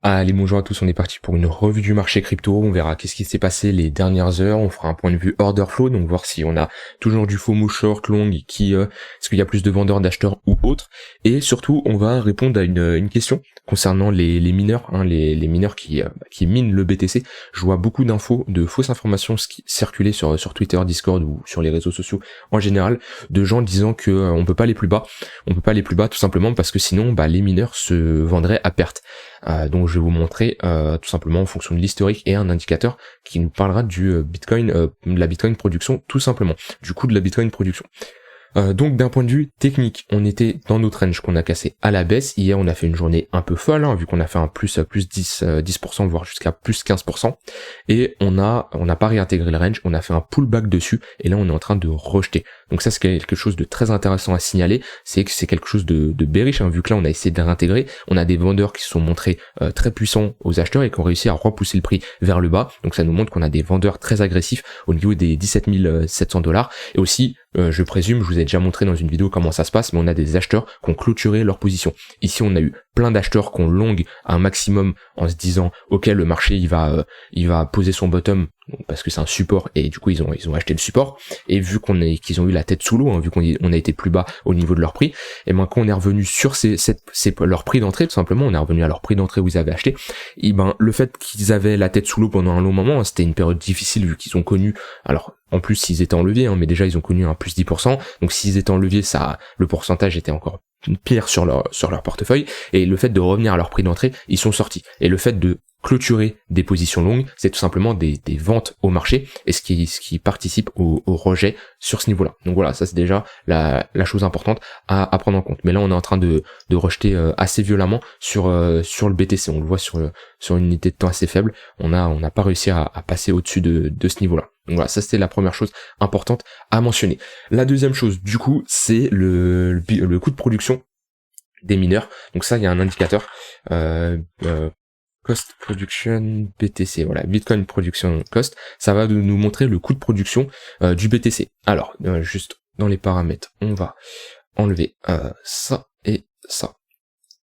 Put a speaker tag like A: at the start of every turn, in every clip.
A: Allez, bonjour à tous, on est parti pour une revue du marché crypto, on verra qu'est-ce qui s'est passé les dernières heures, on fera un point de vue order flow, donc voir si on a toujours du FOMO short, long, est-ce qu'il y a plus de vendeurs, d'acheteurs ou autres, et surtout on va répondre à une question concernant les mineurs, les mineurs qui minent le BTC. Je vois beaucoup d'infos, de fausses informations circuler sur Twitter, Discord ou sur les réseaux sociaux en général, de gens disant que on peut pas aller plus bas, tout simplement parce que sinon les mineurs se vendraient à perte. Donc je vais vous montrer tout simplement en fonction de l'historique et un indicateur qui nous parlera du Bitcoin, de la Bitcoin production, tout simplement, du coût de la Bitcoin production. Donc d'un point de vue technique, on était dans notre range qu'on a cassé à la baisse. Hier on a fait une journée un peu folle, vu qu'on a fait un plus 10%, voire jusqu'à plus 15%, et on n'a pas réintégré le range, on a fait un pullback dessus, et là on est en train de rejeter. Donc ça c'est quelque chose de très intéressant à signaler, c'est que c'est quelque chose de bearish, vu que là on a essayé de réintégrer, on a des vendeurs qui se sont montrés très puissants aux acheteurs et qui ont réussi à repousser le prix vers le bas, donc ça nous montre qu'on a des vendeurs très agressifs au niveau des 17 700 $, et aussi je présume, je vous ai déjà montré dans une vidéo comment ça se passe, mais on a des acheteurs qui ont clôturé leur position. Ici on a eu plein d'acheteurs qui ont long à un maximum en se disant ok, le marché il va poser son bottom parce que c'est un support, et du coup ils ont acheté le support, et vu qu'ils ont eu la tête sous l'eau, vu qu'on a été plus bas au niveau de leur prix, et quand on est revenu sur leur prix d'entrée, tout simplement, on est revenu à leur prix d'entrée où ils avaient acheté, et le fait qu'ils avaient la tête sous l'eau pendant un long moment, c'était une période difficile vu qu'ils ont connu, alors en plus s'ils étaient en levier, mais déjà ils ont connu un plus 10%, donc s'ils étaient en levier, le pourcentage était encore pire sur leur portefeuille, et le fait de revenir à leur prix d'entrée, ils sont sortis, et le fait de clôturer des positions longues, c'est tout simplement des ventes au marché, et ce qui participe au rejet sur ce niveau-là. Donc voilà, ça c'est déjà la chose importante à prendre en compte. Mais là on est en train de rejeter assez violemment sur le BTC, on le voit sur une unité de temps assez faible, on n'a pas réussi à passer au-dessus de ce niveau-là. Donc voilà, ça c'était la première chose importante à mentionner. La deuxième chose, du coup, c'est le coût de production des mineurs. Donc ça, il y a un indicateur, Cost Production BTC, voilà, Bitcoin Production Cost, ça va nous montrer le coût de production du BTC. Alors, juste dans les paramètres, on va enlever ça et ça.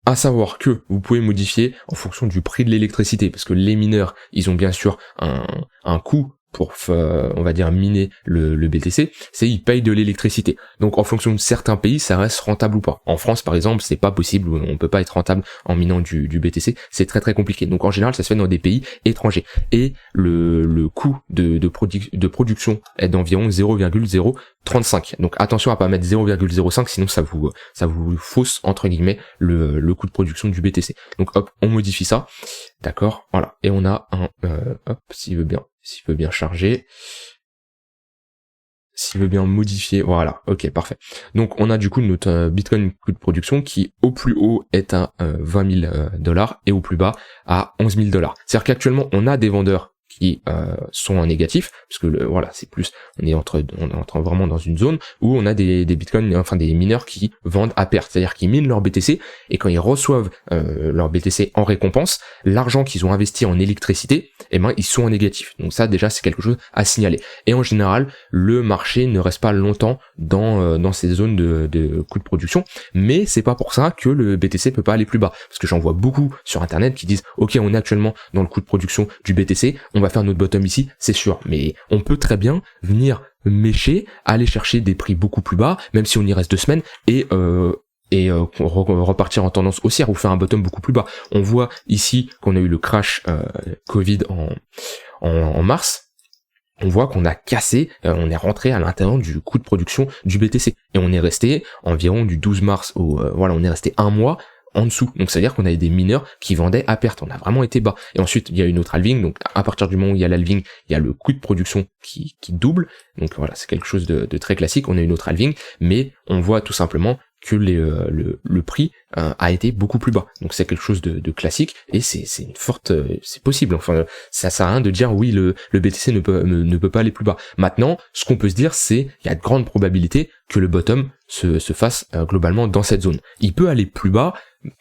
A: À savoir que vous pouvez modifier en fonction du prix de l'électricité, parce que les mineurs, ils ont bien sûr un coût pour, on va dire, miner le BTC, c'est ils payent de l'électricité. Donc en fonction de certains pays, ça reste rentable ou pas. En France, par exemple, c'est pas possible, on peut pas être rentable en minant du BTC, c'est très très compliqué. Donc en général, ça se fait dans des pays étrangers. Et le coût de production est d'environ 0,035. Donc attention à pas mettre 0,05, sinon ça vous fausse, entre guillemets, le coût de production du BTC. Donc hop, on modifie ça. D'accord, voilà. Et on a s'il veut bien charger, s'il veut bien modifier, voilà, ok, parfait. Donc on a du coup notre Bitcoin coût de production qui au plus haut est à 20 000 $ et au plus bas à 11 000 $. C'est-à-dire qu'actuellement on a des vendeurs qui sont en négatif, parce que voilà, c'est plus, on est vraiment dans une zone où on a des bitcoins, enfin des mineurs qui vendent à perte, c'est-à-dire qu'ils minent leur BTC, et quand ils reçoivent leur BTC en récompense, l'argent qu'ils ont investi en électricité, ils sont en négatif. Donc ça déjà c'est quelque chose à signaler. Et en général, le marché ne reste pas longtemps dans ces zones de coût de production, mais c'est pas pour ça que le BTC peut pas aller plus bas, parce que j'en vois beaucoup sur internet qui disent ok, on est actuellement dans le coût de production du BTC, on va faire notre bottom ici, c'est sûr, mais on peut très bien venir mécher, aller chercher des prix beaucoup plus bas, même si on y reste 2 semaines, et repartir en tendance haussière ou faire un bottom beaucoup plus bas. On voit ici qu'on a eu le crash Covid en mars. On voit qu'on a cassé, on est rentré à l'intérieur du coût de production du BTC, et on est resté environ du 12 mars on est resté un mois en dessous. Donc ça veut dire qu'on avait des mineurs qui vendaient à perte, on a vraiment été bas. Et ensuite il y a une autre halving, donc à partir du moment où il y a l'halving, il y a le coût de production qui double. Donc voilà, c'est quelque chose de très classique, on a une autre halving, mais on voit tout simplement que le prix a été beaucoup plus bas. Donc c'est quelque chose de classique, et c'est une forte, c'est possible. Enfin, ça sert à rien de dire oui, le BTC ne peut pas aller plus bas. Maintenant, ce qu'on peut se dire, c'est il y a de grandes probabilités que le bottom se fasse globalement dans cette zone. Il peut aller plus bas,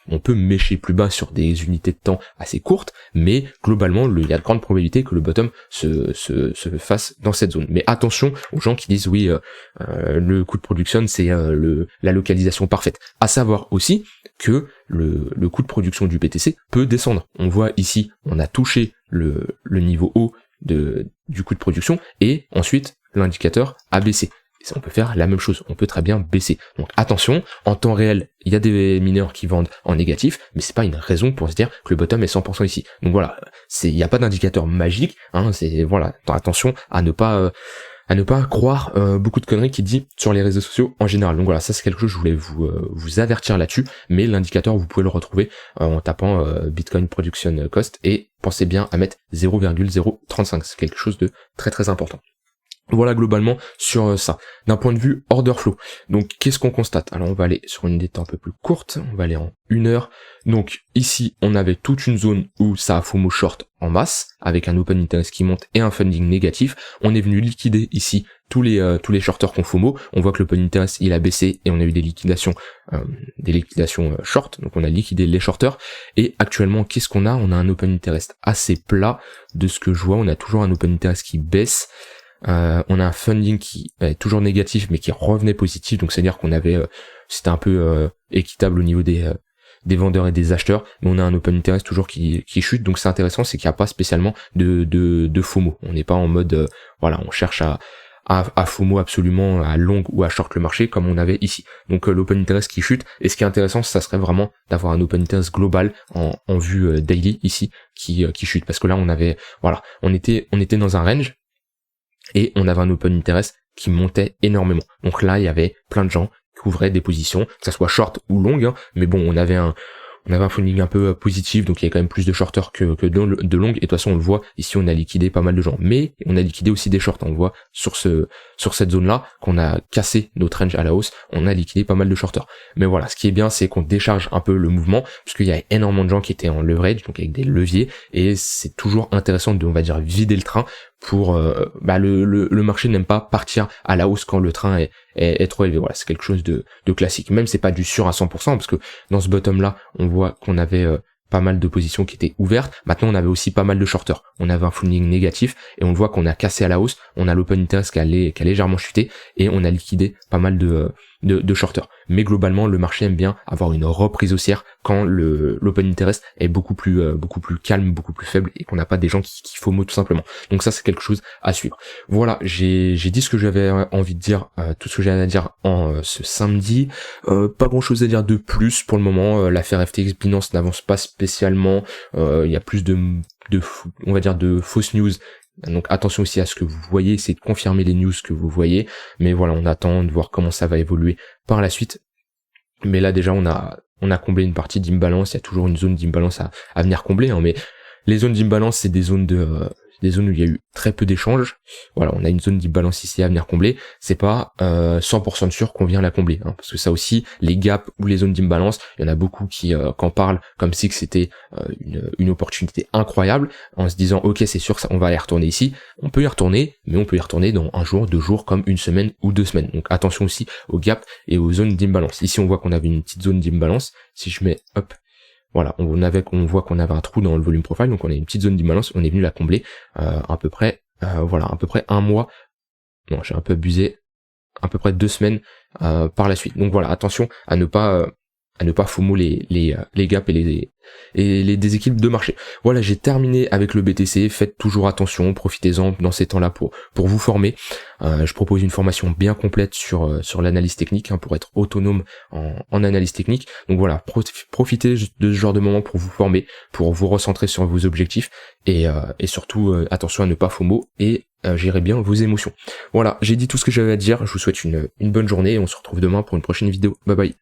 A: On peut mécher plus bas sur des unités de temps assez courtes, mais globalement, il y a de grandes probabilités que le bottom se fasse dans cette zone. Mais attention aux gens qui disent oui, le coût de production c'est la localisation parfaite. À savoir aussi que le coût de production du BTC peut descendre. On voit ici, on a touché le niveau haut du coût de production et ensuite l'indicateur a baissé. Et on peut faire la même chose, on peut très bien baisser. Donc attention, en temps réel, il y a des mineurs qui vendent en négatif, mais c'est pas une raison pour se dire que le bottom est 100% ici. Donc voilà, il n'y a pas d'indicateur magique, hein, voilà, attention à ne pas croire beaucoup de conneries qui dit sur les réseaux sociaux en général. Donc voilà, ça c'est quelque chose que je voulais vous avertir là-dessus, mais l'indicateur vous pouvez le retrouver en tapant Bitcoin Production Cost et pensez bien à mettre 0,035, c'est quelque chose de très très important. Voilà globalement sur ça. D'un point de vue order flow, donc qu'est-ce qu'on constate? Alors on va aller sur une date un peu plus courte, on va aller en 1 heure. Donc ici on avait toute une zone où ça a FOMO short en masse, avec un open interest qui monte et un funding négatif. On est venu liquider ici tous les shorters qu'on FOMO. On voit que l'open interest il a baissé et on a eu des liquidations short, donc on a liquidé les shorters. Et actuellement qu'est-ce qu'on a? On a un open interest assez plat de ce que je vois, on a toujours un open interest qui baisse. On a un funding qui est toujours négatif mais qui revenait positif, donc c'est à dire qu'on avait c'était un peu équitable au niveau des vendeurs et des acheteurs, mais on a un open interest toujours qui chute, donc c'est intéressant, c'est qu'il n'y a pas spécialement de FOMO. On n'est pas en mode voilà, on cherche à FOMO absolument à long ou à short le marché comme on avait ici. Donc l'open interest qui chute, et ce qui est intéressant, ça serait vraiment d'avoir un open interest global en vue daily ici qui chute, parce que là on avait voilà, on était dans un range et on avait un open interest qui montait énormément. Donc là, il y avait plein de gens qui ouvraient des positions, que ça soit short ou long, hein, mais bon, on avait un funding un peu positif, donc il y a quand même plus de shorters que de long, et de toute façon on le voit, ici on a liquidé pas mal de gens, mais on a liquidé aussi des shorts, on le voit sur cette zone-là, qu'on a cassé notre range à la hausse, on a liquidé pas mal de shorters. Mais voilà, ce qui est bien, c'est qu'on décharge un peu le mouvement, puisqu'il y a énormément de gens qui étaient en leverage, donc avec des leviers, et c'est toujours intéressant de, on va dire, vider le train pour le marché n'aime pas partir à la hausse quand le train est trop élevé. Voilà, c'est quelque chose de classique. Même c'est pas du sûr à 100%, parce que dans ce bottom là, on voit qu'on avait pas mal de positions qui étaient ouvertes. Maintenant, on avait aussi pas mal de shorters. On avait un funding négatif et on le voit qu'on a cassé à la hausse. On a l'open interest qui a légèrement chuté et on a liquidé pas mal de shorters. Mais globalement, le marché aime bien avoir une reprise haussière quand l'open interest est beaucoup plus calme, beaucoup plus faible et qu'on n'a pas des gens qui FOMO tout simplement. Donc ça, c'est quelque chose à suivre. Voilà, j'ai dit ce que j'avais envie de dire, tout ce que j'avais à dire en ce samedi. Pas grand chose à dire de plus pour le moment. L'affaire FTX Binance n'avance pas spécialement. Il y a plus on va dire de fausses news. Donc attention aussi à ce que vous voyez, essayez de confirmer les news que vous voyez, mais voilà, on attend de voir comment ça va évoluer par la suite. Mais là déjà on a comblé une partie d'imbalance, il y a toujours une zone d'imbalance à venir combler, hein, mais les zones d'imbalance c'est des zones où il y a eu très peu d'échanges. Voilà, on a une zone d'imbalance ici à venir combler. C'est pas 100% sûr qu'on vient la combler, hein, parce que ça aussi, les gaps ou les zones d'imbalance, il y en a beaucoup qui en parlent comme si que c'était une opportunité incroyable, en se disant ok c'est sûr, ça, on va y retourner ici. On peut y retourner, mais on peut y retourner dans un jour, 2 jours, comme une semaine ou 2 semaines. Donc attention aussi aux gaps et aux zones d'imbalance. Ici on voit qu'on avait une petite zone d'imbalance. Si je mets hop, voilà, on voit qu'on avait un trou dans le volume profile, donc on a une petite zone d'imbalance, on est venu la combler à peu près 1 mois. Non, j'ai un peu abusé, à peu près 2 semaines par la suite. Donc voilà, attention à ne pas FOMO les gaps et les déséquilibres de marché. Voilà, j'ai terminé avec le BTC. Faites toujours attention, profitez-en dans ces temps-là pour vous former. Je propose une formation bien complète sur l'analyse technique, hein, pour être autonome en analyse technique. Donc voilà, profitez de ce genre de moment pour vous former, pour vous recentrer sur vos objectifs et surtout attention à ne pas FOMO et gérer bien vos émotions. Voilà, j'ai dit tout ce que j'avais à dire. Je vous souhaite une bonne journée et on se retrouve demain pour une prochaine vidéo. Bye bye.